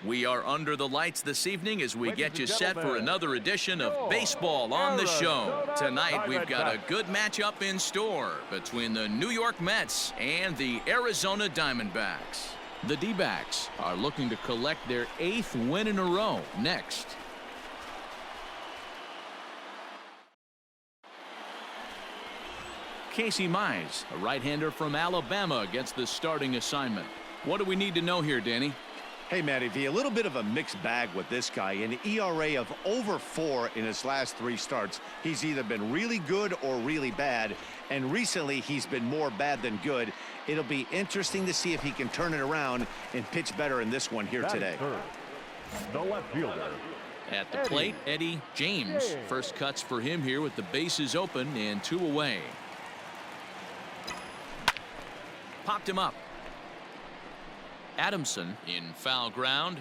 We are under the lights this evening as we get you set for another edition of Baseball on the Show. Tonight we've got a good matchup in store between the New York Mets and the Arizona Diamondbacks. The D-backs are looking to collect their 8th win in a row next. Casey Mize, a right-hander from Alabama, gets the starting assignment. What do we need to know here, Danny? Hey, Matty V, a little bit of a mixed bag with this guy. An ERA of over 4 in his last 3 starts. He's either been really good or really bad, and recently he's been more bad than good. It'll be interesting to see if he can turn it around and pitch better in this one here today. The left fielder. At the plate, Eddie James. First cuts for him here with the bases open and 2 away. Popped him up. Adamson in foul ground.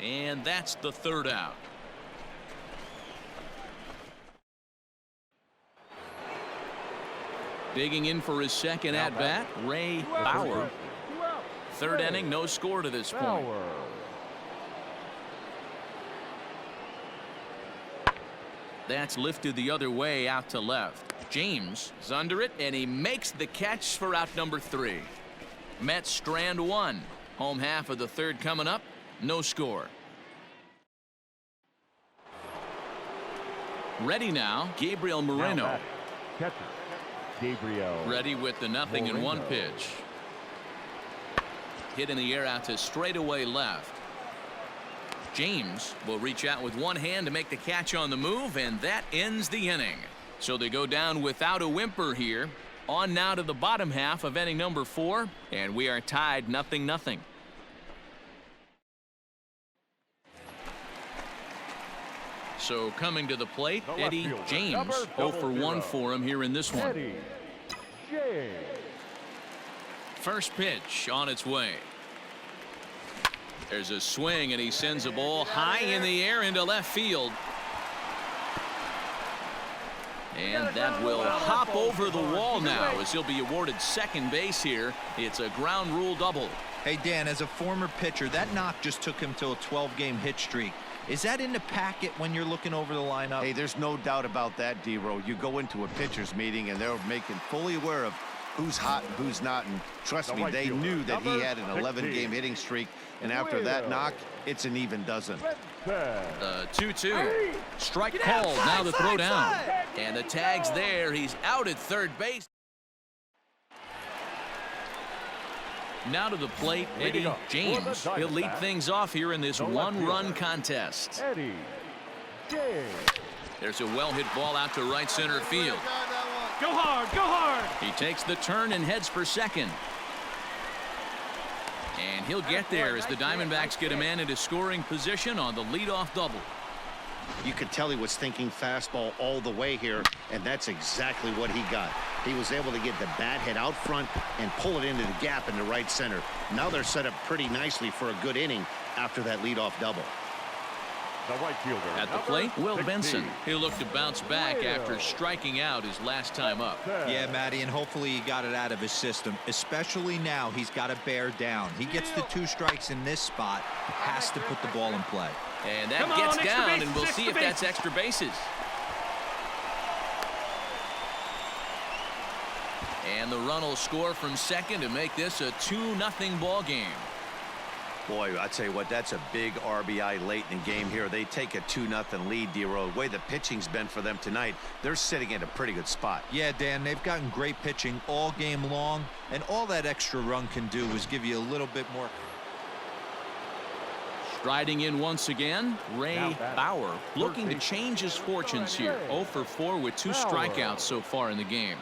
And that's the 3rd out. Digging in for his second at-bat, Ray Bauer. 3rd inning, no score to this point. That's lifted the other way out to left. James is under it, and he makes the catch for out number 3. Mets strand 1. Home half of the 3rd coming up. No score. Ready now, Gabriel Moreno. Catcher, Gabriel. Ready with the 0-1 pitch. Hit in the air out to straightaway left. James will reach out with one hand to make the catch on the move, and that ends the inning. So they go down without a whimper here. On now to the bottom half of inning number 4, and we are tied 0-0. So coming to the plate, Eddie James. 0 for 1 for him here in this one. First pitch on its way. There's a swing, and he sends a ball high in the air into left field. And that will hop over the wall now as he'll be awarded second base here. It's a ground rule double. Hey, Dan, as a former pitcher, that knock just took him to a 12-game hit streak. Is that in the packet when you're looking over the lineup? Hey, there's no doubt about that, D-Row. You go into a pitcher's meeting, and they're making fully aware of who's hot and who's not. And trust me, they knew that he had an 11-game hitting streak. And after that knock, it's an even dozen. 2-2. Strike called. Now the throw down. And the tag's there. He's out at 3rd base. Now to the plate, Eddie James. He'll lead things off here in this 1-run contest. There's a well-hit ball out to right center field. Go hard, go hard. He takes the turn and heads for second. And he'll get there as the Diamondbacks get a man into scoring position on the leadoff double. You could tell he was thinking fastball all the way here, and that's exactly what he got. He was able to get the bat head out front and pull it into the gap in the right center. Now they're set up pretty nicely for a good inning after that leadoff double. The right fielder. At the plate, Will Benson. He'll look to bounce back after striking out his last time up. Yeah, Matty, and hopefully he got it out of his system. Especially now, he's got to bear down. He gets the 2 strikes in this spot, has to put the ball in play. And that gets down, and we'll see if that's extra bases. And the run will score from second to make this a 2-0 ball game. Boy, I tell you what, that's a big RBI late in the game here. They take a 2-0 lead, D-Row. The way the pitching's been for them tonight, they're sitting in a pretty good spot. Yeah, Dan, they've gotten great pitching all game long, and all that extra run can do is give you a little bit more. Striding in once again, Ray Bauer looking to change his fortunes here. 0 for 4 with 2 strikeouts so far in the game.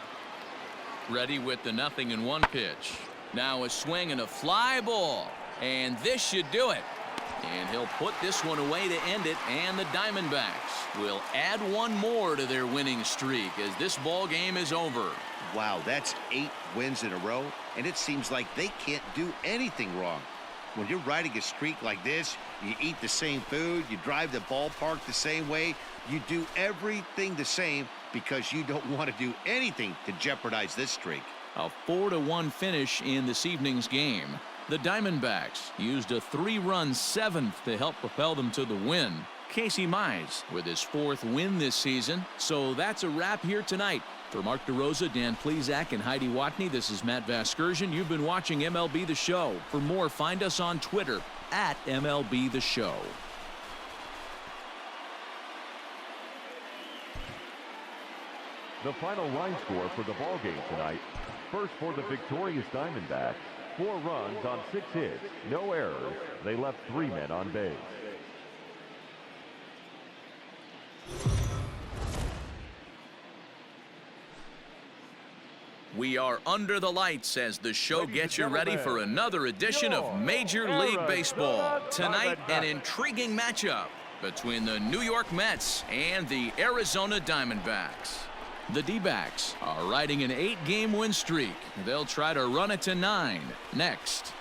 Ready with the 0-1 pitch. Now a swing and a fly ball. And this should do it. And he'll put this one away to end it, and the Diamondbacks will add 1 more to their winning streak as this ball game is over. Wow, that's 8 wins in a row, and it seems like they can't do anything wrong. When you're riding a streak like this, you eat the same food, you drive the ballpark the same way, you do everything the same because you don't want to do anything to jeopardize this streak. A 4-1 finish in this evening's game. The The Diamondbacks used a 3-run seventh to help propel them to the win. Casey Mize with his 4th win this season. So that's a wrap here tonight. For Mark DeRosa, Dan Plesac, and Heidi Watney, this is Matt Vasgersian. You've been watching MLB The Show. For more, find us on Twitter at MLB The Show. The final line score for the ballgame tonight. First for the victorious Diamondbacks. 4 runs on 6 hits, no errors. They left 3 men on base. We are under the lights as the show gets you ready for another edition of Major League Baseball. Tonight, an intriguing matchup between the New York Mets and the Arizona Diamondbacks. The D-backs are riding an 8-game win streak. They'll try to run it to 9 next.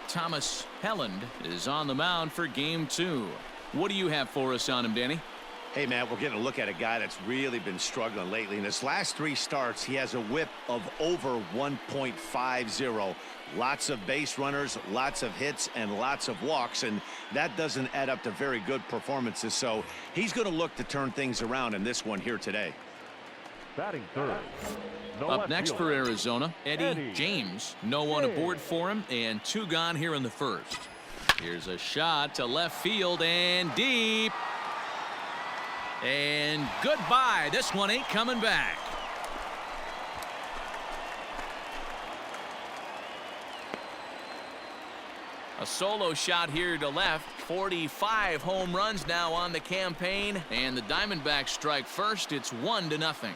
Thomas Helland is on the mound for Game 2. What do you have for us on him, Danny? Hey, Matt, we're getting a look at a guy that's really been struggling lately. In his last 3 starts, he has a whip of over 1.50. Lots of base runners, lots of hits, and lots of walks, and that doesn't add up to very good performances. So he's going to look to turn things around in this one here today. Batting third. Up next for Arizona, Eddie James. No one aboard for him, and 2 gone here in the first. Here's a shot to left field and deep. And goodbye. This one ain't coming back. A solo shot here to left. 45 home runs now on the campaign, and the Diamondbacks strike first. It's 1-0.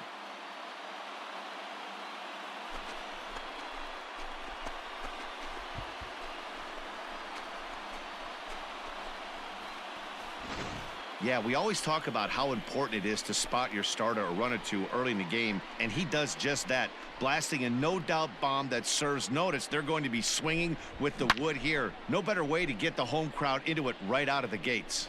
Yeah, we always talk about how important it is to spot your starter or run it to early in the game, and he does just that, blasting a no-doubt bomb that serves notice. They're going to be swinging with the wood here. No better way to get the home crowd into it right out of the gates.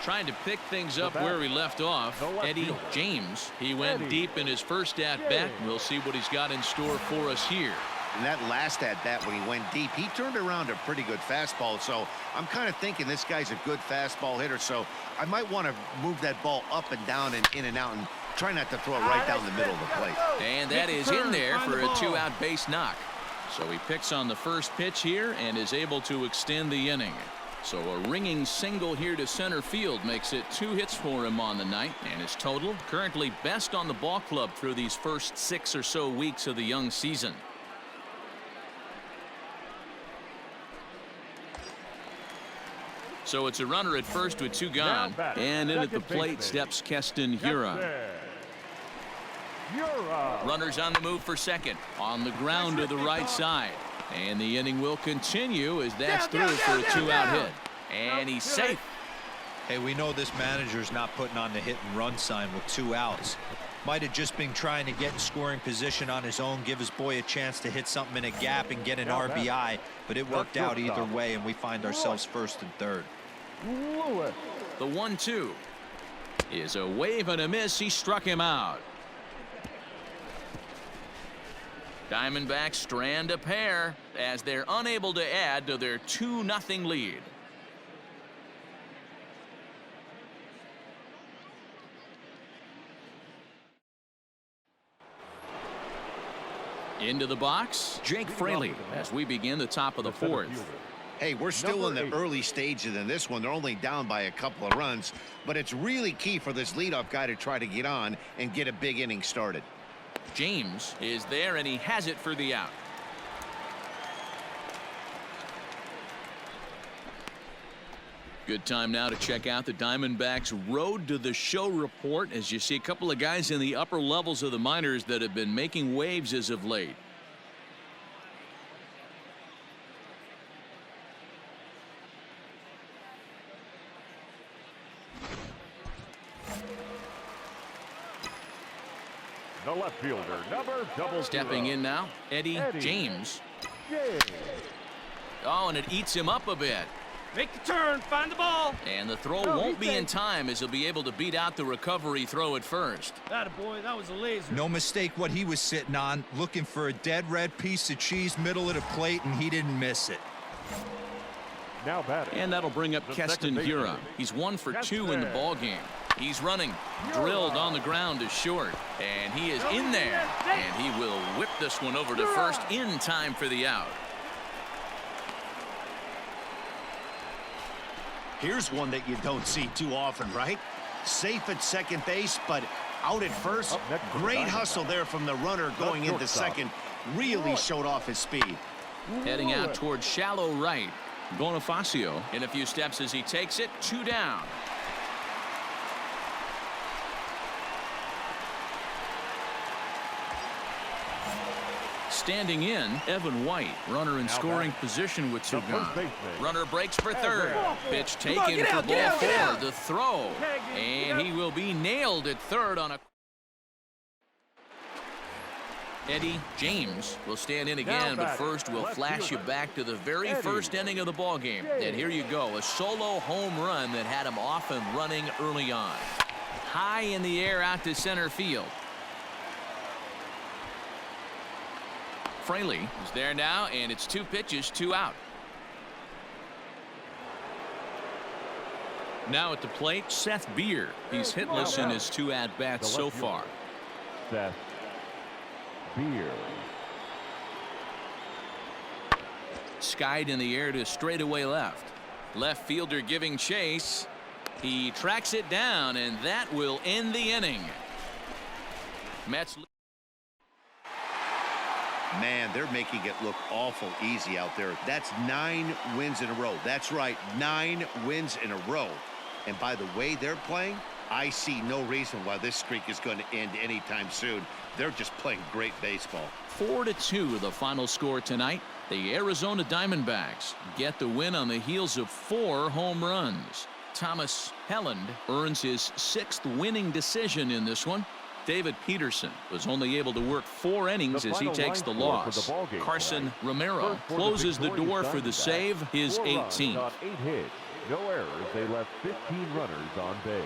Trying to pick things up where he left off, Eddie James. He went deep in his first at-bat. We'll see what he's got in store for us here. And that last at-bat when he went deep, he turned around a pretty good fastball. So I'm kind of thinking this guy's a good fastball hitter. So I might want to move that ball up and down and in and out and try not to throw it right down the middle of the plate. And that is in there for a 2-out base knock. So he picks on the first pitch here and is able to extend the inning. So a ringing single here to center field makes it 2 hits for him on the night, and his total currently best on the ball club through these first 6 or so weeks of the young season. So it's a runner at first with 2 gone, and in at the plate steps Keston Huron. Runners on the move for second, on the ground to the right side, and the inning will continue as that's through for a 2-out hit, and he's safe. Hey, we know this manager's not putting on the hit and run sign with 2 outs. Might have just been trying to get in scoring position on his own, give his boy a chance to hit something in a gap and get an RBI, but it worked out either way, and we find ourselves first and third. Lewis. The 1-2 is a wave and a miss. He struck him out. Diamondbacks strand a pair as they're unable to add to their 2-0 lead. Into the box, Jake Fraley as we begin the top of the 4th. Hey, we're still in the early stages in this one. They're only down by a couple of runs, but it's really key for this leadoff guy to try to get on and get a big inning started. James is there, and he has it for the out. Good time now to check out the Diamondbacks Road to the Show report as you see a couple of guys in the upper levels of the minors that have been making waves as of late. The left fielder, number Stepping in now, Eddie James. Oh, and it eats him up a bit. Make the turn, find the ball. And the throw won't be in time as he'll be able to beat out the recovery throw at first. Attaboy, that was a laser. No mistake what he was sitting on, looking for a dead red piece of cheese middle of the plate, and he didn't miss it. Now batting. And that'll bring up Keston Hiura. He's 1 for 2 in the ball game. He's running, drilled on the ground to short, and he is in there, and he will whip this one over to first in time for the out. Here's one that you don't see too often, right? Safe at second base, but out at first. Great hustle there from the runner going into second. Really showed off his speed. Heading out towards shallow right. Bonifacio in a few steps as he takes it, 2 down. Standing in, Evan White, runner in scoring position with 2 gone. Runner breaks for third. Pitch taken for ball 4. The throw, and he will be nailed at third on a. Eddie James will stand in again, but first we'll flash you back to the very first inning of the ball game. And here you go, a solo home run that had him off and running early on. High in the air out to center field. Fraley is there now, and it's 2 pitches, 2 out. Now at the plate, Seth Beer. He's hitless in his 2 at-bats so far. Seth Beer. Skied in the air to straightaway left. Left fielder giving chase. He tracks it down, and that will end the inning. Mets. Man, they're making it look awful easy out there. That's 9 wins in a row. That's right, 9 wins in a row. And by the way they're playing, I see no reason why this streak is going to end anytime soon. They're just playing great baseball. 4-2 the final score tonight. The Arizona Diamondbacks get the win on the heels of 4 home runs. Thomas Helland earns his 6th winning decision in this one. David Peterson was only able to work 4 innings as he takes the loss. Carson Romero closes the door for the save, his 18th. 8 hits, no errors. They left 15 runners on base.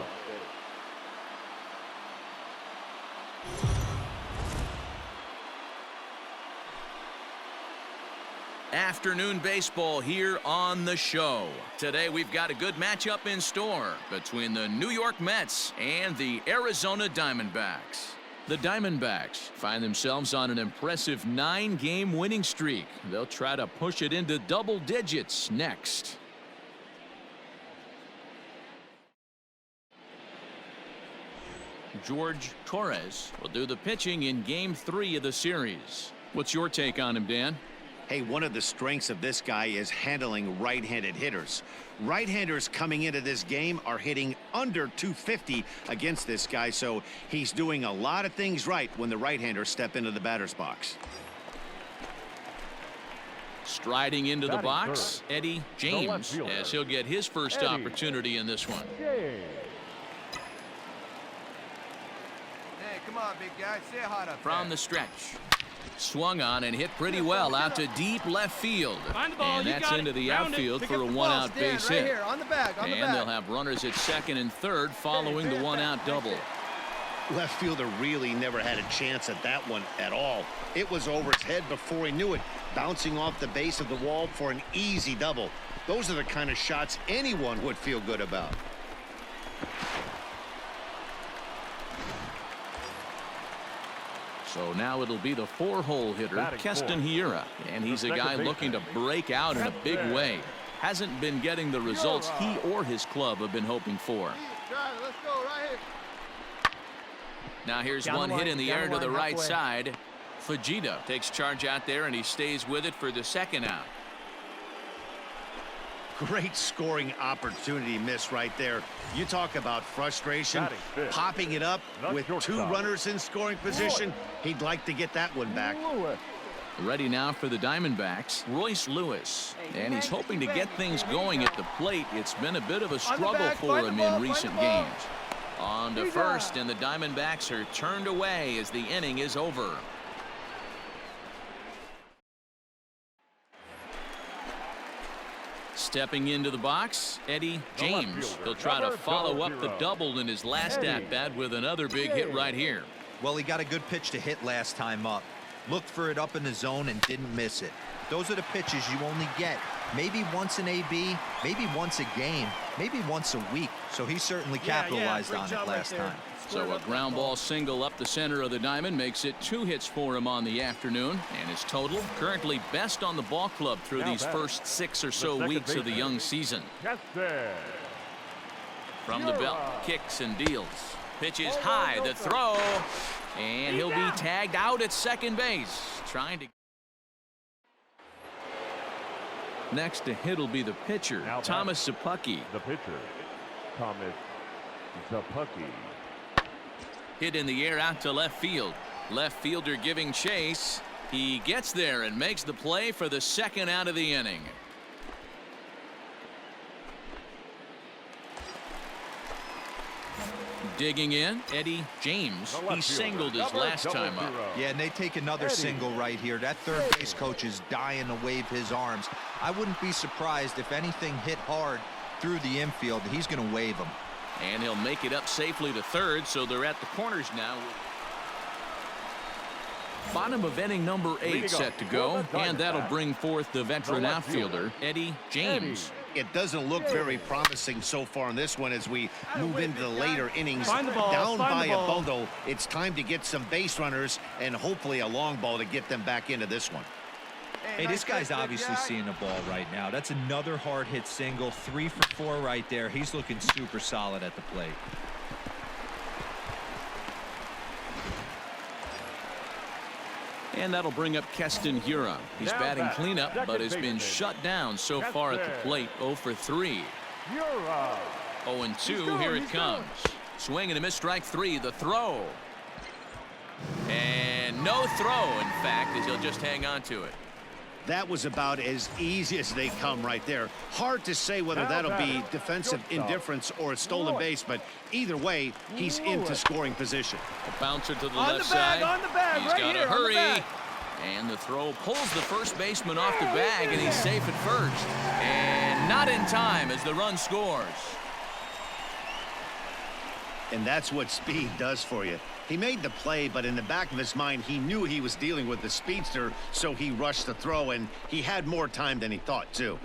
Afternoon baseball here on the show. Today we've got a good matchup in store between the New York Mets and the Arizona Diamondbacks. The Diamondbacks find themselves on an impressive 9-game winning streak. They'll try to push it into double digits next. George Torres will do the pitching in Game 3 of the series. What's your take on him, Dan? Hey, one of the strengths of this guy is handling right-handed hitters. Right-handers coming into this game are hitting under 250 against this guy, so he's doing a lot of things right when the right-handers step into the batter's box. Striding into the box, Eddie James, as he'll get his first opportunity in this one. Hey, come on, big guy. Say hi up From the stretch. Swung on and hit pretty well out to deep left field. And that's into the outfield for a 1-out base hit. And they'll have runners at second and third following the 1-out double. Left fielder really never had a chance at that one at all. It was over his head before he knew it, bouncing off the base of the wall for an easy double. Those are the kind of shots anyone would feel good about. So now it'll be the 4-hole hitter, Keston Hiura. And he's a guy looking to break out in a big way. Hasn't been getting the results he or his club have been hoping for. Now here's one hit in the air to the right side. Fujita takes charge out there, and he stays with it for the 2nd out. Great scoring opportunity miss right there. You talk about frustration, popping it up with 2 runners in scoring position. He'd like to get that one back. Ready now for the Diamondbacks, Royce Lewis. And he's hoping to get things going at the plate. It's been a bit of a struggle for him in recent games. On to first, and the Diamondbacks are turned away as the inning is over. Stepping into the box, Eddie James. He'll try to follow up the double in his last at-bat with another big hit right here. Well, he got a good pitch to hit last time up. Looked for it up in the zone and didn't miss it. Those are the pitches you only get maybe once an AB, maybe once a game, maybe once a week. So he certainly capitalized on it last time. So a ground ball single up the center of the diamond makes it 2 hits for him on the afternoon, and his total currently best on the ball club through these first 6 or so weeks of the young season. From the belt, kicks and deals. Pitches high, the throw, and he'll be tagged out at second base. Trying to. Next to hit will be the pitcher, Thomas Szapucki. The pitcher, Thomas Szapucki. Hit in the air out to left field. Left fielder giving chase. He gets there and makes the play for the second out of the inning. Digging in, Eddie James. He singled his last time up. Yeah, and they take another single right here. That third base coach is dying to wave his arms. I wouldn't be surprised if anything hit hard through the infield. He's going to wave them. And he'll make it up safely to third, so they're at the corners now. Bottom of inning number 8 set to go, and that'll bring forth the veteran outfielder, Eddie James. It doesn't look very promising so far in this one as we move into the later innings. Find the ball, Down by the a ball. bundle, it's time to get some base runners and hopefully a long ball to get them back into this one. Hey, this guy's obviously seeing the ball right now. That's another hard hit single. 3 for 4 right there. He's looking super solid at the plate. And that'll bring up Keston Hiura. He's batting cleanup, but has been shut down so far at the plate. 0 for 3. 0-2. Here it comes. Swing and a miss, strike 3. The throw. And no throw, in fact, as he'll just hang on to it. That was about as easy as they come right there. Hard to say whether that'll be defensive indifference or a stolen base, but either way, he's into scoring position. A bouncer to the On left the bag, side. on the bag, He's right got to here, on the hurry. bag. And the throw pulls the first baseman off the bag, and he's safe at first. And not in time as the run scores. And that's what speed does for you. He made the play, but in the back of his mind, he knew he was dealing with the speedster, so he rushed the throw, and he had more time than he thought, too.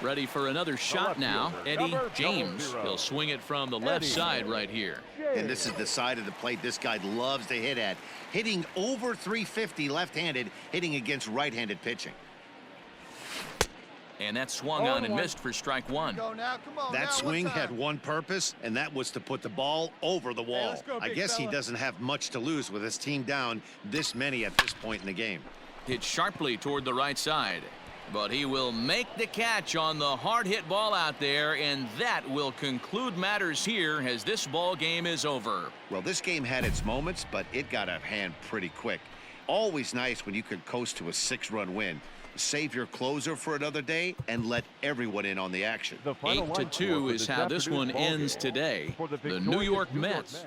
Ready for another shot now, Eddie James. He'll swing it from the left side right here. And this is the side of the plate this guy loves to hit at. Hitting over 350 left-handed, hitting against right-handed pitching. And that swung on and missed for strike 1. That swing had one purpose, and that was to put the ball over the wall. I guess he doesn't have much to lose with his team down this many at this point in the game. Hit sharply toward the right side. But he will make the catch on the hard hit ball out there, and that will conclude matters here as this ball game is over. Well, this game had its moments, but it got out of hand pretty quick. Always nice when you could coast to a 6-run win. Save your closer for another day and let everyone in on the action. 8-2 is how this one ends today. The New York Mets